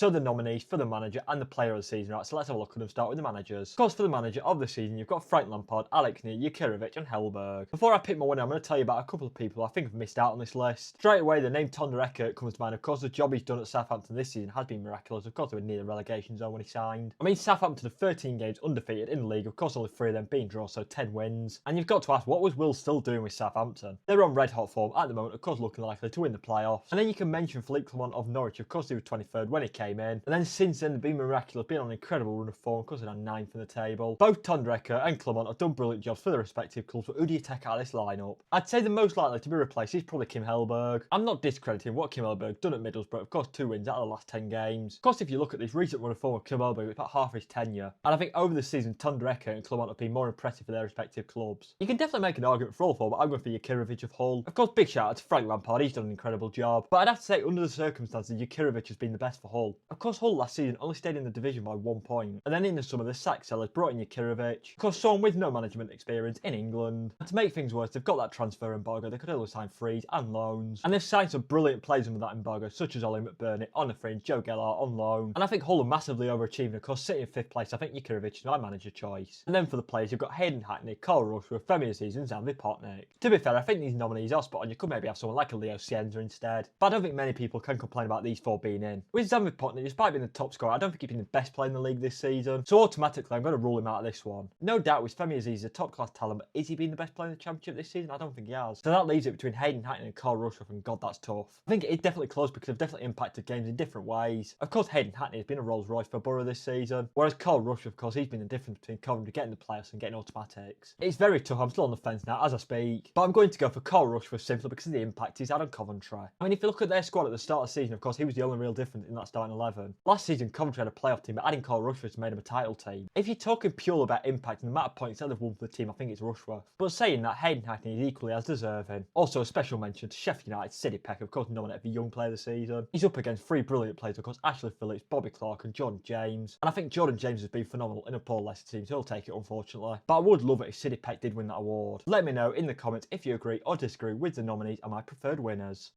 So the nominees for the manager and the player of the season, right? So let's have a look at them. Start with the managers. Of course, for the manager of the season, you've got Frank Lampard, Alex Neil, Jurkovic, and Hellberg. Before I pick my winner, I'm going to tell you about a couple of people I think have missed out on this list. Straight away, the name Tonder Eckert comes to mind. Of course, the job he's done at Southampton this season has been miraculous. Of course, they were near the relegation zone when he signed. I mean, Southampton are 13 games undefeated in the league. Of course, only 3 of them being draws, so 10 wins. And you've got to ask, what was Will still doing with Southampton? They're on red hot form at the moment, of course, looking likely to win the playoffs. And then you can mention Philippe Clement of Norwich. Of course, he was 23rd when he came in. And then since then, they've been miraculous, been on an incredible run of form. Of course, they're now 9th in the table. Both Tonder Eckert and Clement have done brilliant jobs for their respective clubs, but who do you take out of this lineup? I'd say the most likely to be replaced is probably Kim Hellberg. I'm not discrediting what Kim Hellberg done at Middlesbrough. Of course, 2 wins out of the last 10 games. Of course, if you look at this recent run of form of Kim Hellberg, it's about half his tenure. And I think over the season, Tonder Eckert and Clement have been more impressive for their respective clubs. You can definitely make an argument for all 4, but I'm going for Jurkovic of Hull. Of course, big shout out to Frank Lampard. He's done an incredible job. But I'd have to say, under the circumstances, Jurkovic has been the best for Hull. Of course, Hull last season only stayed in the division by 1 point. And then in the summer, the sack sellers brought in Jurkovic. Of course, someone with no management experience in England. And to make things worse, they've got that transfer embargo. They could only sign frees and loans. And they've signed some brilliant players under that embargo, such as Ollie McBurney on the fringe, Joe Gelhardt on loan. And I think Hull are massively overachieving. Of course, sitting in 5th place, I think Jurkovic is my manager choice. And then for the players, you've got Hayden Hackney, Carl Rushworth, Femi Aziz and Zanvi Potnik. To be fair, I think these nominees are spot on. You could maybe have someone like a Leo Cienza instead. But I don't think many people can complain about these 4 being in. With Zanvi Potnik, despite being the top scorer, I don't think he's been the best player in the league this season. So automatically, I'm going to rule him out of this one. No doubt with Femi Aziz, a top class talent, but is he been the best player in the Championship this season? I don't think he has. So that leaves it between Hayden Hackney and Carl Rushworth, and God, that's tough. I think it is definitely close because they've definitely impacted games in different ways. Of course, Hayden Hackney has been a Rolls Royce for Borough this season, whereas Carl Rushworth, of course, he's been the difference between Coventry getting the playoffs and getting automatics. It's very tough. I'm still on the fence now as I speak, but I'm going to go for Carl Rushworth simply because of the impact he's had on Coventry. I mean, if you look at their squad at the start of the season, of course, he was the only real difference in that starting 11. Last season, Coventry had a playoff team, but adding Carl Rushworth made him a title team. If you're talking purely about impact and the amount of points that they've won for the team, I think it's Rushworth. But saying that, Hayden Hackney is equally as deserving. Also, a special mention to Sheffield United, Sidney Peck, of course, nominated for Young Player of the Season. He's up against 3 brilliant players, of course, Ashley Phillips, Bobby Clark and Jordan James. And I think Jordan James has been phenomenal in a poor Leicester team, so he'll take it, unfortunately. But I would love it if Sidney Peck did win that award. Let me know in the comments if you agree or disagree with the nominees and my preferred winners.